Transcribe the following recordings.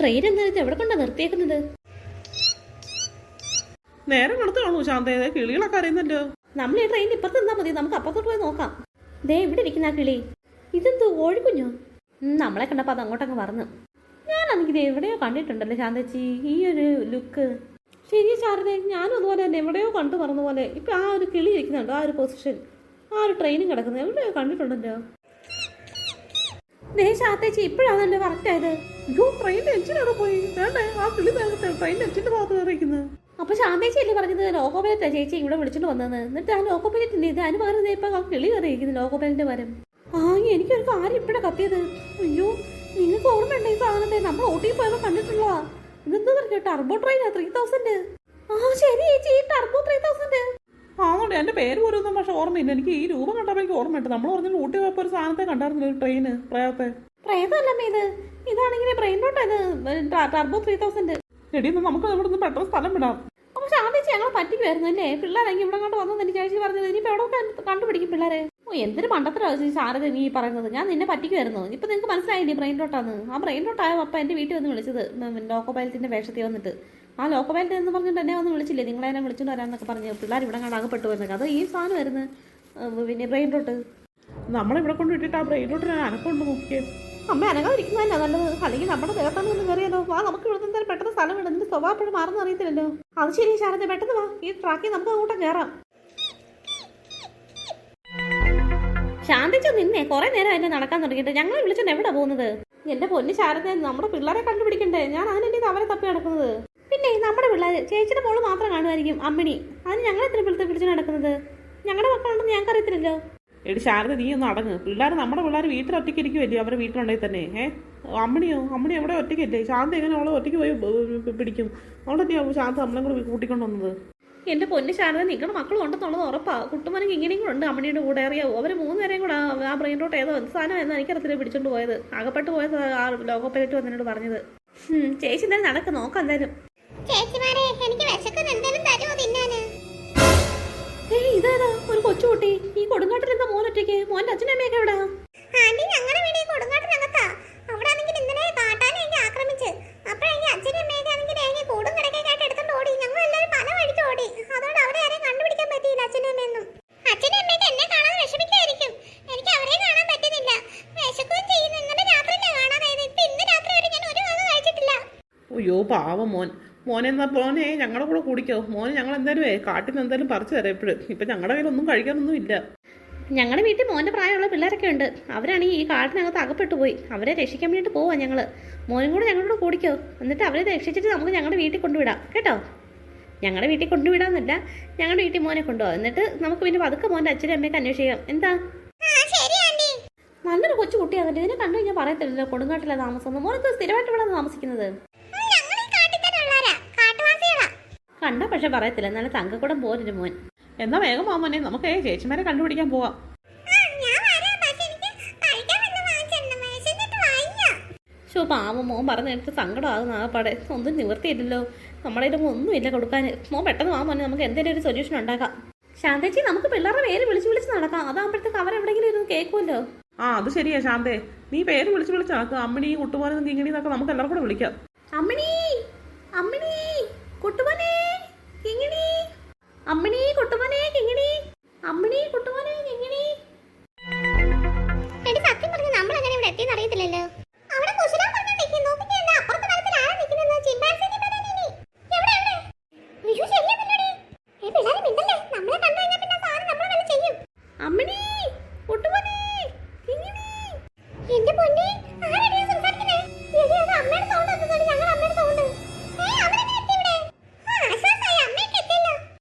Train എന്താ എവിടെ കൊണ്ടാ നിർത്തിയേക്കുന്നത്? നേരം കൊടുത്താണോ ശാന്തേ? കിളികളൊക്കെ അറിയുന്നല്ലോ. നമ്മൾ ഈ ട്രെയിൻ ഇപ്പുറത്ത് നിന്നാ മതി, നമുക്ക് അപ്പുറത്തോട്ട് പോയി നോക്കാം. ദേ ഇവിടെ ഇരിക്കുന്ന ആ കിളി, ഇതെന്തോ ഓഴിക്കുഞ്ഞോ? നമ്മളെ കണ്ടപ്പോ അത് അങ്ങോട്ടങ്ങ് പറഞ്ഞു. ഞാനാണെങ്കിൽ എവിടെയോ കണ്ടിട്ടുണ്ടല്ലോ ശാന്തേച്ചി ഈ ഒരു ലുക്ക്. ശരി ശാരദേ, ഞാനും അതുപോലെ തന്നെ എവിടെയോ കണ്ടു പറഞ്ഞ പോലെ. ഇപ്പൊ ആ ഒരു കിളി ഇരിക്കുന്നുണ്ടോ, ആ ഒരു പൊസിഷൻ, ആ ഒരു ട്രെയിനും കിടക്കുന്നത് എവിടെയോ കണ്ടിട്ടുണ്ടല്ലോ. ദേ ശാന്തേച്ചി ഇപ്പോഴാണല്ലോ കറക്റ്റ് ആയത്. അയ്യോ, ട്രെയിനിന്റെ എഞ്ചിൻ അവിടെ പോയി. വേണ്ടേ, ആ കിളി നേരത്തെ ട്രെയിനിന്റെ എഞ്ചിന്റെ ഭാഗത്ത് കയറിയിരിക്കുന്നത്. അപ്പൊ ശാന്തേച്ചി അല്ലേ പറഞ്ഞത് ലോക്കോ പൈലറ്റാ ചേച്ചി ഇവിടെ വിളിച്ചിട്ട് വന്നത്? എന്നിട്ട് ആ ലോക്കോ പൈലറ്റിന്റെ ഇത് അതിന് പകരം ഇപ്പൊ ആ കിളി കയറിയിരിക്കുന്നു ലോക്കോ പൈലറ്റിന്റെ പകരം. ആ എനിക്കൊരു കാര്യം ഇപ്പഴാ കത്തിയത്. അയ്യോ, നിങ്ങൾക്ക് ഓർമ്മയുണ്ട് ഈ സാധനത്തെ നമ്മൾ ഓട്ടി പോയപ്പോ കണ്ടിട്ടുള്ള? ഇതെന്താ പറഞ്ഞ ടർബോ ട്രെയിനാ 3000. ആ ശരി ചേച്ചി, ടർബോ 3000. ആണോടെ, എന്റെ പേര് പോലും ഒന്നും പക്ഷെ ഓർമ്മയില്ല. എനിക്ക് ഈ രൂപം കണ്ടപ്പോൾ എനിക്ക് ഓർമ്മയുണ്ട്. നമ്മൾ പറഞ്ഞ ഊട്ടി പോയപ്പോ ഒരു സാധനത്തെ കണ്ടായിരുന്നു, ഒരു ട്രെയിന്. പ്രേതമല്ലമ്മ ഇത്. ഇതാണെങ്കിൽ ബ്രെയിനോട്ടാണ് ടർബോ 3000. എടി, നമുക്ക് ഇവിടെ നിന്ന് പെട്ടെന്ന് സ്ഥലം വിടാം. അപ്പൊ ശാന്തേച്ചി ഞങ്ങളെ പറ്റിക്കുമായിരുന്നു അല്ലേ? പിള്ളേരെങ്കിൽ ഇവിടെ കണ്ട് വന്നത് എനിക്ക് ചേച്ചി പറഞ്ഞത്. ഇനിയിപ്പോ എവിടെ കണ്ടുപിടിക്കും പിള്ളേരെ? ഓ, എന്തൊരു മണ്ടത്തരം ശാരദ നീ പറയുന്നത്. ഞാൻ നിന്നെ പറ്റിക്കുമായിരുന്നു. ഇപ്പൊ നിങ്ങൾക്ക് മനസ്സിലായില്ലേ ബ്രെയിൻ ഡോട്ടാന്ന്? ആ ബ്രെയിൻ ഡോട്ടായ അപ്പ എന്റെ വീട്ടിൽ വന്ന് വിളിച്ചത് ലോക്കോ പൈലറ്റിന്റെ വേഷത്തിൽ വന്നിട്ട്. ആ ലോക്കോ പൈലറ്റ് എന്ന് പറഞ്ഞിട്ട് എന്നെ വന്ന് വിളിച്ചില്ലേ, നിങ്ങളെന്നെ വിളിച്ചോണ്ട് വരാന്നൊക്കെ പറഞ്ഞു. പിള്ളേർ ഇവിടെ കണ്ട് അകപ്പെട്ടു വരുന്നത് അത് ഈ സാധനം വരുന്നത്. പിന്നെ ബ്രെയിൻ ഡോട്ട് നമ്മളിവിടെ കൊണ്ടുവിട്ടിട്ട് ആ ബ്രെയിൻ ഡോട്ടിനെ അനക്കൊണ്ട് നോക്കിയേ. അമ്മ അനങ്ങാതിരിക്കുന്നതന്നെ നല്ലത്. അല്ലെങ്കിൽ നമ്മുടെ ദേഹത്താണ് ഒന്ന് കയറിയാലോ. വാ, നമുക്ക് ഇവിടെ എന്തായാലും പെട്ടെന്ന് സ്ഥലം വിടും. ഇതിന്റെ സ്വഭാവം മാറുന്ന അറിയത്തില്ലല്ലോ. അത് ശരി ശാരദ, പെട്ടെന്ന് വാ, ഈ ട്രാക്കിൽ നമുക്ക് അങ്ങോട്ട് കയറാം. ശാന്തിച്ചു നിന്നെ കുറെ നേരം എന്നെ നടക്കാൻ തുടങ്ങിയിട്ട്. ഞങ്ങളെ വിളിച്ചോണ്ട് എവിടെ പോകുന്നത്? എന്റെ പൊന്ന് ശാരദ, നമ്മുടെ പിള്ളേരെ കണ്ടുപിടിക്കണ്ടേ? ഞാൻ അതിനെ അവരെ തപ്പി നടക്കുന്നത്. പിന്നെ നമ്മുടെ പിള്ളേർ ചേച്ചിയുടെ മോള് മാത്രം കാണുമായിരിക്കും, അമ്മിണി. അതിന് ഞങ്ങളെ എത്ര പിടിച്ചു നടക്കുന്നത്? ഞങ്ങളുടെ മക്കളുണ്ടെന്ന് ഞങ്ങൾക്ക് അറിയത്തില്ലല്ലോ. എടി ശാരദ, നീ ഒന്ന് അടങ്ങ്. പിള്ളേർ നമ്മുടെ പിള്ളേർ വീട്ടിൽ ഒറ്റയ്ക്ക് ഇരിക്കുമല്ലേ, അവരുടെ വീട്ടിലുണ്ടെങ്കിൽ തന്നെ. അമ്മണി എവിടെ ഒറ്റയ്ക്കല്ലേ? ശാന്ത എങ്ങനെ അവളെ ഒറ്റയ്ക്ക് പോയി പിടിക്കും? അവളെ ശാന്ത നമ്മളെ കൂടെ കൂട്ടിക്കൊണ്ട് വന്നത്. എന്റെ പൊന്ന് ശാരദ, നിങ്ങളുടെ മക്കളും ഉണ്ടെന്നുള്ളത് ഉറപ്പാ. കുട്ടുമനും ഇങ്ങനെയും കൂടെ ഉണ്ട് അമ്മണിയുടെ കൂടെ. അറിയാവോ, അവർ 3 പേരെയും കൂടെ ആ ബ്രെയിൻ റോട്ട് ഏതോ സാധനം എന്ന് എനിക്കറിയത്തില്ല പിടിച്ചോണ്ട് പോയത്. അകപ്പെട്ട് പോയത് ആ ലോകോ പൈലറ്റ് വന്നതിനോട് പറഞ്ഞത്. ചേച്ചി എന്തായാലും നടക്ക് നോക്കാം. എന്തായാലും ഇതേതാ ഒരു കൊച്ചുകുട്ടി? ഈ കൊടുങ്കാട്ടിൽ എന്താ മോൻ ഒറ്റയ്ക്ക്? മോന്റെ അച്ഛനമ്മയൊക്കെ എവിടാ? അയ്യോ പാവം മോനെന്നാ മോനെ ഞങ്ങളുടെ കൂടെ കുടിക്കോ? മോനെ ഞങ്ങൾ എന്തായാലും കാട്ടിൽ നിന്ന് എന്തായാലും പറിച്ചു തരാം. എപ്പോഴും ഇപ്പം ഞങ്ങളുടെ കയ്യിലൊന്നും കഴിക്കാനൊന്നും ഇല്ല. ഞങ്ങളുടെ വീട്ടിൽ മോൻ്റെ പ്രായമുള്ള പിള്ളേരൊക്കെ ഉണ്ട്. അവരാണെങ്കിൽ ഈ കാട്ടിനകത്ത് അകപ്പെട്ടു പോയി. അവരെ രക്ഷിക്കാൻ വേണ്ടിയിട്ട് പോവാം ഞങ്ങൾ. മോനും കൂടെ ഞങ്ങളോട് കുടിക്കോ, എന്നിട്ട് അവരെ രക്ഷിച്ചിട്ട് നമുക്ക് ഞങ്ങളുടെ വീട്ടിൽ കൊണ്ടുവിടാം കേട്ടോ. ഞങ്ങളുടെ വീട്ടിൽ കൊണ്ടുവിടാന്നല്ല, ഞങ്ങളുടെ വീട്ടിൽ മോനെ കൊണ്ടുപോകാം. എന്നിട്ട് നമുക്ക് പിന്നെ പതുക്കെ മോൻ്റെ അച്ഛനും അമ്മയൊക്കെ അന്വേഷിക്കാം. എന്താ? നല്ലൊരു കൊച്ചു കുട്ടിയാണല്ലോ. ഇതിനെ കണ്ടു കഴിഞ്ഞാൽ പറയത്തില്ലല്ലോ കൊടുങ്കാട്ടിലെ താമസം. മോനൊക്കെ സ്ഥിരമായിട്ട് ഇവിടെ താമസിക്കുന്നത് കണ്ട, പക്ഷെ പറയത്തില്ല. നല്ല തങ്കക്കൂടം പോലൊരു മോൻ. എന്നാ വേഗം മോനെ, നമുക്ക് ചേച്ചിമാരെ കണ്ടുപിടിക്കാൻ പോവാം. പാവം മോൻ പറഞ്ഞെടുത്ത് സങ്കടമാകുന്ന ആകപ്പാടെ. ഒന്നും നിവർത്തിയില്ലല്ലോ. നമ്മുടെ ഇടം ഒന്നുമില്ല കൊടുക്കാൻ. മോൻ പെട്ടെന്ന് വാ മോനെ, നമുക്ക് എന്തെങ്കിലും ഒരു സൊല്യൂഷൻ ഉണ്ടാക്കാം. ശാന്തേച്ചി, നമുക്ക് പിള്ളേരുടെ പേര് വിളിച്ച് നടക്കാം. അതാകുമ്പോഴത്തേക്ക് അവരെവിടെയെങ്കിലും ഇരുന്ന് കേൾക്കുമല്ലോ. അത് ശരിയാ ശാന്തേ, നീ പേര് വിളിച്ച് നടക്കുക. അമ്മിണി, കുട്ടുമോനും കിങ്ങിണി എന്നൊക്കെ നമുക്ക് എല്ലാവരും കൂടെ വിളിക്കാം. അമ്മിണി, അമ്മിണി, കുട്ടുമോനെ, കിങ്ങിണി. അമ്മിണി, കുട്ടുമോനെ, കിങ്ങിണി. അമ്മിണി, കുട്ടുമോനെ, കിങ്ങിണി. സത്യം പറഞ്ഞ നമ്മൾ അങ്ങനെ ഇവിടെ എത്തിയെന്ന് അറിയത്തില്ലല്ലോ. അമ്മിണി, കുട്ടുമോനെ, കിങ്ങിണി. എന്റെ പൊന്നേ, ആരെയാ സംസാരിക്കുന്നേ? അമ്മയുടെ സൗണ്ട് ഒന്നും ഞങ്ങൾ അമ്മയുടെ സൗണ്ട്. അവരെങ്ങനെ എത്തി ഇവിടെ? ആശ്വാസമായി, അമ്മയൊക്കെ എത്തിയല്ലോ.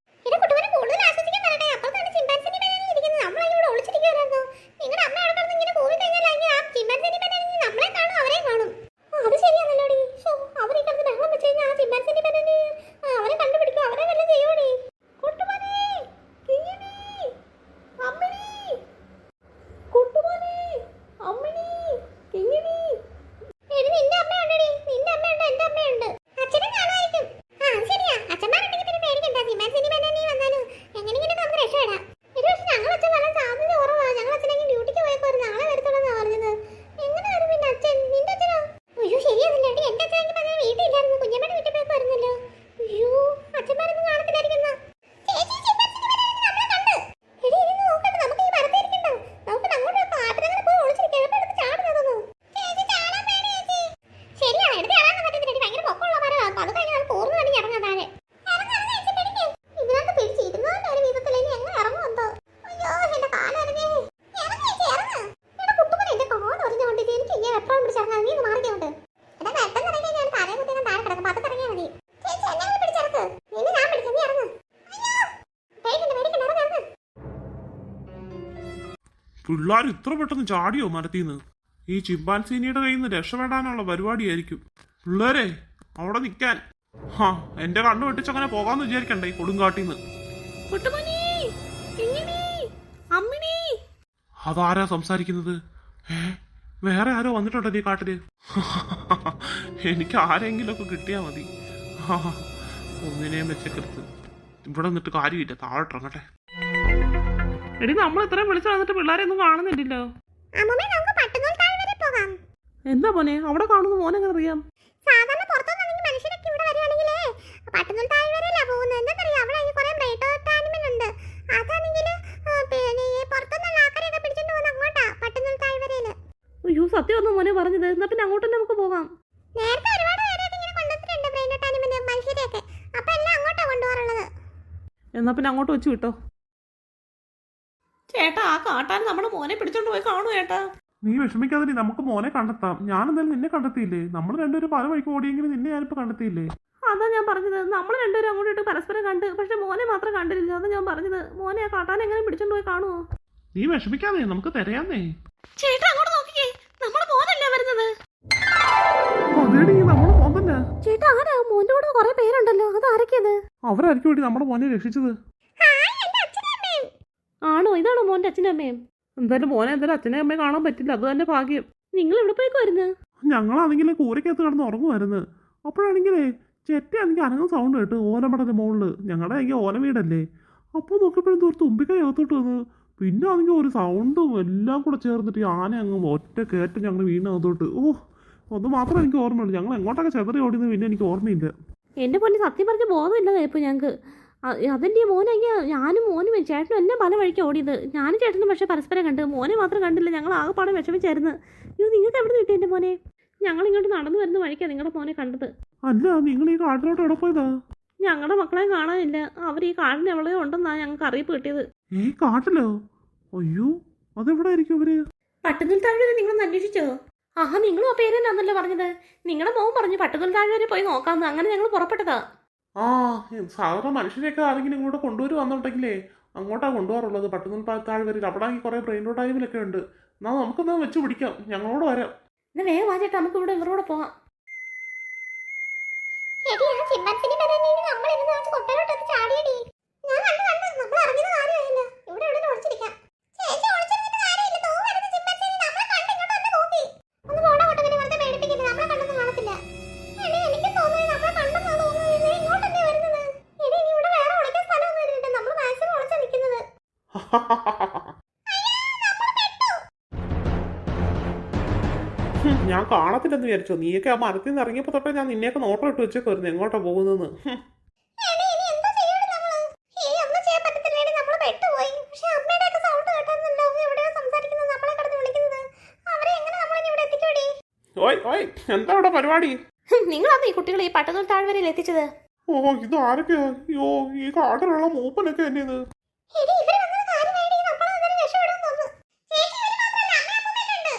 എന്റെ കുട്ടുമോനെ കൂടുതൽ ആശ്വസിക്കാൻ പറയട്ടെ. അപ്പുറത്താണ് ചിമ്പാൻസിന്റെ ഇരിക്കുന്നത്. പിള്ളേർ ഇത്ര പെട്ടെന്ന് ചാടിയോ മരത്തിന്ന്? ഈ ചിമ്പാൻസീനിയുടെ കയ്യിൽ നിന്ന് രക്ഷപ്പെടാനുള്ള പരിപാടിയായിരിക്കും. പിള്ളേരെ അവിടെ നിൽക്കാൻ. ഹാ, എന്റെ കണ്ണു വെട്ടിച്ചങ്ങനെ പോകാന്ന് വിചാരിക്കണ്ടേ ഈ കൊടുങ്കാട്ടിന്ന്. കുട്ടുമോനെ, കിങ്ങിണി, അമ്മിണി. അതാരാ സംസാരിക്കുന്നത്? വേറെ ആരോ വന്നിട്ടുണ്ടോ ഈ കാട്ടില്? എനിക്ക് ആരെങ്കിലും ഒക്കെ കിട്ടിയാ മതി. ഒന്നിനെയും വെച്ചേക്കരുത്. ഇവിടെ നിന്നിട്ട് കാര്യമില്ല, താഴോട്ടിറങ്ങട്ടെ. എടി നമ്മൾ ഇത്രയും വിളിച്ചു വന്നിട്ട് പിള്ളേരെ ഒന്നും കാണുന്നില്ലല്ലോ. അമ്മമ്മേ നമുക്ക് പട്ടുനൂൽ താഴ് വരെ പോകാം. എന്താ മോനെ അവിടെ കാണുന്ന മോനെ എങ്ങനെ അറിയാം? സാധാരണ പുറത്തുനിന്നെങ്കിൽ മനുഷ്യരൊക്കെ ഇവിടെ വരികയാണെങ്കിലേ പട്ടുനൂൽ താഴ് വരെയല്ല പോകുന്നത്. എന്താണെന്നറിയാം, അവിടെ കുറെ ബ്രൈറ്റ് ആനിമൽ ഉണ്ട്. അതാണെങ്കിൽ പിന്നെ ഈ പുറത്തുനിന്നുള്ള ആൾക്കാരെയൊക്കെ പിടിച്ചിട്ട് പോകുന്ന അങ്ങോട്ടാ പട്ടുനൂൽ താഴ് വരയില്. അയ്യോ, സത്യമൊന്നും മോനെ പറഞ്ഞത്. എന്നാ പിന്നെ അങ്ങോട്ട് തന്നെ നമുക്ക് പോകാം. നേരത്തെ ഒരുപാട് പേരെയൊക്കെ ഇങ്ങനെ കൊണ്ടുവന്നിട്ടുണ്ട് ബ്രൈറ്റ് ആനിമൽ മനുഷ്യരെയൊക്കെ. അപ്പൊ എല്ലാം അങ്ങോട്ടാ കൊണ്ടുപോകാറുള്ളത്. എന്നാ പിന്നെ അങ്ങോട്ട് വെച്ച് വിട്ടോ. ചേട്ടാ, ആ കാട്ടാൻ നമ്മുടെ മോനെ പിടിച്ചോണ്ട് പോയി കാണൂ ചേട്ടാ. നീ വിഷമിക്കാതെ, നമുക്ക് മോനെ കണ്ടെത്താം. ഞാൻ എന്തായാലും നിന്നെ കണ്ടെത്തിയില്ലേ? നമ്മൾ രണ്ടുപേരും പല വഴിക്ക് ഓടിയെങ്കിലും നിന്നെ ഞാനിപ്പോ കണ്ടെത്തിയില്ലേ? അതാ ഞാൻ പറഞ്ഞത്. നമ്മൾ രണ്ടുപേരും അങ്ങോട്ട് പരസ്പരം കണ്ട്, പക്ഷെ മോനെ മാത്രം കണ്ടില്ല. അതാ ഞാൻ പറഞ്ഞത്. മോനെ ആ കാട്ടാൻ എങ്ങനെ പിടിച്ചോണ്ട് പോയി കാണുമോ? നീ വിഷമിക്കാതെ, നമുക്ക് തിരയാന്നേ. ചേട്ടാ, അങ്ങോട്ട് നോക്കിക്കേ, നമ്മുടെ മോനല്ലേ വരുന്നത്. അതേടി, നമ്മുടെ മോൻ തന്നെ. ചേട്ടാ, ആരാ? മോന്റെ കൂടെ കുറെ പേരുണ്ടല്ലോ. അത് ആരൊക്കെയത്? അവരായിരിക്കും വേണ്ടി നമ്മുടെ മോനെ രക്ഷിച്ചത്. ആണോ? ഇതാണോ മോന്റെ അച്ഛനും അമ്മയും? എന്തായാലും മോനെ എന്തായാലും അച്ഛനെ അമ്മയെ കാണാൻ പറ്റില്ല. അത് തന്നെ ഭാഗ്യം. നിങ്ങൾ എവിടെ പോയിക്കോ വരുന്നത്? ഞങ്ങളാണെങ്കിൽ കൂരക്കകത്ത് കിടന്ന് ഉറങ്ങുമായിരുന്നു. അപ്പോഴാണെങ്കിലേ ചെറ്റയാണെങ്കിൽ അനങ്ങുന്ന സൗണ്ട് കേട്ട് ഓലമടന്റെ മുകളിൽ. ഞങ്ങളുടെ ആണെങ്കിൽ ഓല വീടല്ലേ. അപ്പോൾ നോക്കിയപ്പോഴും ഒരു തുമ്പിക്കൈ അകത്തോട്ട് വന്ന്. പിന്നെ ആണെങ്കിൽ ഒരു സൗണ്ടും എല്ലാം കൂടെ ചേർന്നിട്ട് ഈ ആന അങ്ങ് ഒറ്റ കയറ്റം ഞങ്ങൾ വീണകത്തോട്ട്. അത് മാത്രമേ എനിക്ക് ഓർമ്മയുള്ളൂ. ഞങ്ങൾ എങ്ങോട്ടൊക്കെ ചെതറി ഓടിയത് പിന്നെ എനിക്ക് ഓർമ്മയില്ല. എന്റെ പൊന്നി, സത്യം പറഞ്ഞ ബോധമില്ലതാ ഇപ്പൊ ഞങ്ങൾക്ക്. അതെന്റെ മോനെങ്കിൽ ഞാനും മോനും ചേട്ടനും എന്നെ പല വഴിക്ക് ഓടിയത്. ഞാനും ചേട്ടനും പക്ഷെ പരസ്പരം കണ്ട്, മോനെ മാത്രം കണ്ടില്ല. ഞങ്ങൾ ആകെപ്പാടെ വിഷമിച്ചായിരുന്നു. അയ്യോ, നിങ്ങൾക്ക് എവിടെ കിട്ടി എന്റെ മോനെ? ഞങ്ങൾ ഇങ്ങോട്ട് നടന്നു വരുന്ന വഴിക്കാണ് നിങ്ങളുടെ മോനെ കണ്ടത്. അല്ല, നിങ്ങൾ ഈ കാട്ടിലോട്ട് എവിടെ പോയതാ? ഞങ്ങളുടെ മക്കളെ കാണാനില്ല. അവർ ഈ കാടിന് എവിടെയോ ഉണ്ടെന്നാണ് ഞങ്ങൾക്ക് അറിയിപ്പ് കിട്ടിയത്. ഈ കാട്ടിലോ? അയ്യോ, അതെവിടെ ആയിരിക്കും അവര്? പട്ടുനൂൽ താഴ്വര നിങ്ങളൊന്ന് അന്വേഷിച്ചോ? ആഹാ, നിങ്ങളും ആ പേര് തന്നെയാണല്ലോ പറഞ്ഞത്. നിങ്ങളുടെ മോൻ പറഞ്ഞു പട്ടുനൂൽ താഴ്വര പോയി നോക്കാമെന്ന്. അങ്ങനെ ഞങ്ങൾ പുറപ്പെട്ടതാ. സാധാരണ മനുഷ്യരെയൊക്കെ ആരെങ്കിലും ഇങ്ങോട്ട് കൊണ്ടുവരുവാന്നുണ്ടെങ്കിലേ അങ്ങോട്ടാ കൊണ്ടുപോകാറുള്ളത്. പട്ടുനൂൽ താഴ്വരയിൽ അവിടെ ആണെങ്കിൽ കുറെ ബ്രെയിൻ റോഡ് ടൈമിലൊക്കെ ഉണ്ട്. എന്നാ നമുക്കൊന്ന് വെച്ച് പിടിക്കാം. ഞങ്ങളോട് വരാം. എന്നാ വേഗം വാ ചേട്ടാ, നമുക്ക് ഇവിടെ ഇവരോട് പോവാം. എടി, ആ ചിമ്പാൻസിനെ ബനാനേനെ നമ്മൾ ഇന്ന് വെച്ച് കൊട്ടയിലോട്ട് ചാടിയടി. ഞാൻ കണ്ടു. നമ്മൾ അറിഞ്ഞത് കാര്യമായില്ല. ഇവിടെ എവിടെ ഒളിച്ചിരിക്കാം. ചേച്ചി ഒളിച്ചിരുന്നിട്ട് കാര്യമില്ല. തോ വരുന്ന ചിമ്പാൻസിനെ നമ്മളെ കണ്ട് ഇങ്ങോട്ട് വന്ന് നോക്കി. ഒന്ന് പോടാ കൊട്ട, പിന്നെ വെറുതെ പേടിപ്പിക്കരുത്. നമ്മളെ കണ്ടൊന്നും കാണത്തില്ല. എടി, എനിക്ക് തോന്നുന്നു നമ്മളെ കണ്ടെന്നാ തോന്നുന്നത്. ഇങ്ങോട്ടല്ലേ വരുന്നത്. എടി, ഇനി ഇവിടെ വേറെ ഒളിക്കാൻ സ്ഥലമൊന്നും ഇല്ല. നമ്മൾ മാക്സിമം ഒളിച്ചാ നിൽക്കുന്നത്. ഞാൻ കാണത്തില്ലെന്ന് വിചാരിച്ചോ? നീയൊക്കെ ആ മരത്തിൽ നിന്ന് ഇറങ്ങിയപ്പോ തൊട്ടേ ഞാൻ നിന്നെയൊക്കെ നോട്ടം ഇട്ട് വെച്ചേക്കായിരുന്നു എങ്ങോട്ടാ പോകുന്നതെന്ന്. എടി, ഇനി എന്താ ചെയ്യണം നമ്മള്? ഒന്നും ചെയ്യാൻ പറ്റത്തില്ല. എടി, നമ്മള് പെട്ടുപോയി. പക്ഷെ അമ്മയുടെ ഒക്കെ സൗണ്ട് കേട്ടായിരുന്നല്ലോ എവിടെയോ സംസാരിക്കുന്നത്, നമ്മളെ കിടന്ന് വിളിക്കുന്നത്. അവരെ എങ്ങനെ നമ്മളിനി ഇവിടെ എത്തിക്കൂടി? ഓയ്, എന്താ അവിടെ പരിപാടി? നിങ്ങളാണ് ഈ കുട്ടികളെ ഈ പട്ടുനൂൽ താഴ്വരയിൽ എത്തിച്ചത്? ഇത് ആരൊക്കെയാ? അയ്യോ, ഈ കാട്ടിലുള്ള മൂപ്പനൊക്കെ എന്നെ ഇത്. എടി, ഇവര് വന്നത് കാര്യമായിടി. നമ്മളെന്തായാലും രക്ഷപ്പെടും തോന്നുന്നു. ചേച്ചി, ഇവര് മാത്രമല്ല, അമ്മയും ഉണ്ട്.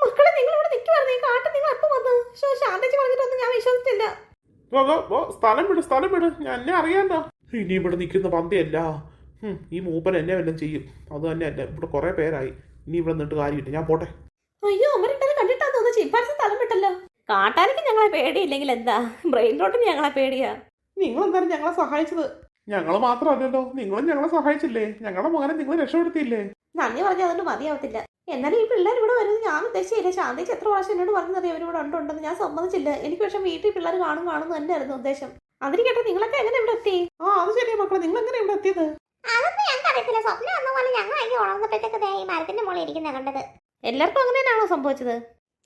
മക്കളെ, നിങ്ങൾ ഇവിടെ നിൽക്കുവായിരുന്നു. ഈ കാട്ടിൽ നിങ്ങൾ എപ്പോ വന്നു? ശാന്തിച്ച് പറഞ്ഞിട്ടൊന്നും ഞാൻ വിശ്വസിച്ചില്ല. സ്ഥലം വിട്. ഞാൻ എന്നെ അറിയാലോ. ഇനി ഇവിടെ നിൽക്കുന്ന പന്തിയല്ല. ഈ മൂപ്പൻ എന്നെ വല്ലതും ചെയ്യും. അത് തന്നെയല്ല, ഇവിടെ കുറെ പേരായി. ഇനി ഇവിടെ നിന്നിട്ട് കാര്യമില്ല. ഞാൻ പോട്ടെ. അയ്യോ, അവരിട്ടത് കണ്ടിട്ടാ തോന്നുന്നു ചിമ്പാൻസി സ്ഥലം വിട്ടല്ലോ. കാട്ടാനൊക്കെ ഞങ്ങളെ പേടിയില്ലെങ്കിൽ എന്താ, ബ്രെയിൻ റോട്ടിന് ഞങ്ങളെ പേടിയാ. നിങ്ങൾ എന്തായാലും ഞങ്ങളെ സഹായിച്ചത്. ഞങ്ങൾ മാത്രമല്ലല്ലോ, നിങ്ങളും ഞങ്ങളെ സഹായിച്ചില്ലേ? ഞങ്ങളുടെ മകനെ നിങ്ങൾ രക്ഷപ്പെടുത്തിയില്ലേ? നന്ദി പറഞ്ഞാൽ അതുകൊണ്ട് മതിയാവത്തില്ല. എന്നാലും ഈ പിള്ളേർ ഇവിടെ വരുന്നത് ഞാൻ ഉദ്ദേശിച്ചില്ല. ശാന്തിക്ക് എത്ര പ്രാവശ്യം എന്നോട് പറഞ്ഞറിയാം ഇവരിവിടെ ഉണ്ടെന്ന്. ഞാൻ സമ്മതിച്ചില്ല. എനിക്ക് പക്ഷെ വീട്ടിൽ പിള്ളേർ കാണുന്നു തന്നെയായിരുന്നു ഉദ്ദേശം. അതിരിക്കട്ടെ, നിങ്ങളൊക്കെ എങ്ങനെ ഇവിടെ എത്തി? അത് ശരിയാ മക്കളെ, നിങ്ങൾ എങ്ങനെ ഇവിടെ എത്തിയത്? അതൊന്നും ഞങ്ങൾക്ക് അറിയത്തില്ല. സ്വപ്നം വന്ന പോലെ ഞങ്ങൾ അതിന് ഉണർന്നപ്പോഴത്തേക്ക് ഈ മരത്തിന്റെ മുകളിൽ ഇരിക്കുന്ന കണ്ടത്. എല്ലാവർക്കും അങ്ങനെ തന്നെയാണോ സംഭവിച്ചത്?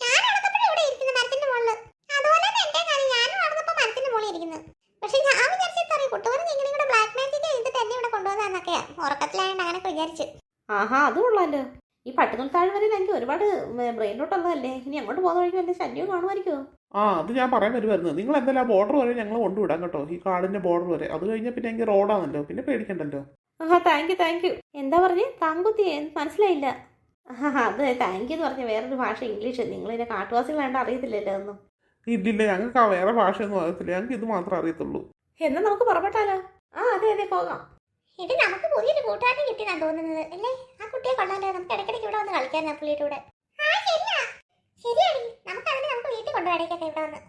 ഞാൻ ഉണർന്നപ്പോഴും ഇവിടെ ഇരിക്കുന്ന മരത്തിന്റെ മുകളിൽ. അതുപോലെ തന്നെ എന്റെ കാര്യം, ഞാനും ഉണർന്നപ്പോ മരത്തിന്റെ മുകളിൽ ഇരിക്കുന്നത്. പക്ഷെ ഞാൻ വിചാരിച്ചറിയ കുട്ടുകാരൻ ഇങ്ങനെ ഇവിടെ ബ്ലാക്ക് മാജിക് ചെയ്തിട്ട് എന്നെ ഇവിടെ കൊണ്ടുവന്നൊക്കെയാ. ഉറക്കത്തിലായോണ്ട് അങ്ങനെയൊക്കെ വിചാരിച്ചു. ആഹാ, അത് കൊള്ളാലോ. ഈ പട്ടുനൂൽ താഴ്വരയിൽ എനിക്ക് ഒരുപാട് ബ്രെയിൻ റോട്ട് ഉള്ളതല്ലേ. ഇനി അങ്ങോട്ട് പോകുന്ന വഴിക്കും എന്റെ ശല്യം കാണുമായിരിക്കുമോ? അത് ഞാൻ പറയാൻ വരുമായിരുന്നു. നിങ്ങൾ എന്തായാലും ആ ബോർഡർ വരെ ഞങ്ങൾ കൊണ്ടുവിടാം കേട്ടോ. ഈ കാടിന്റെ ബോർഡർ വരെ. അത് കഴിഞ്ഞാൽ പിന്നെ എനിക്ക് റോഡാണല്ലോ, പിന്നെ പേടിക്കണ്ടല്ലോ. Thank you. എന്താ പറഞ്ഞേ? താങ്കുത്തിയെ മനസ്സിലായില്ല. അത് താങ്ക് യു എന്ന് പറഞ്ഞ വേറൊരു ഭാഷ, ഇംഗ്ലീഷ്. നിങ്ങളിതിനെ കാട്ടുവാസികളാണ്ട് അറിയത്തില്ലല്ലോ ഒന്നും. ഇല്ലില്ല, ഞങ്ങൾക്ക് ആ വേറെ ഭാഷയൊന്നും അറിയത്തില്ല. ഞങ്ങൾക്ക് ഇത് മാത്രമേ അറിയത്തുള്ളൂ. എന്നാ നമുക്ക് പുറപ്പെട്ടാലോ? അതെ പോകാം. ഇത് നമുക്ക് പുതിയൊരു കൂട്ടുകാരനെ കിട്ടിയെന്നാ തോന്നുന്നത് അല്ലേ? ആ കുട്ടിയെ കൊള്ളാലോ, നമുക്ക് ഇടയ്ക്കിടയ്ക്ക് ഇവിടെ വന്ന് കളിക്കാൻ ഞാൻ പുള്ളിയുടെ കൂടെ. ആ ശരിയാ, ശരിയാടി, നമുക്ക് അതിന് നമുക്ക് വീട്ടിൽ കൊണ്ടുപോയി ഇടയ്ക്കൊക്കെ ഇവിടെ വന്ന്.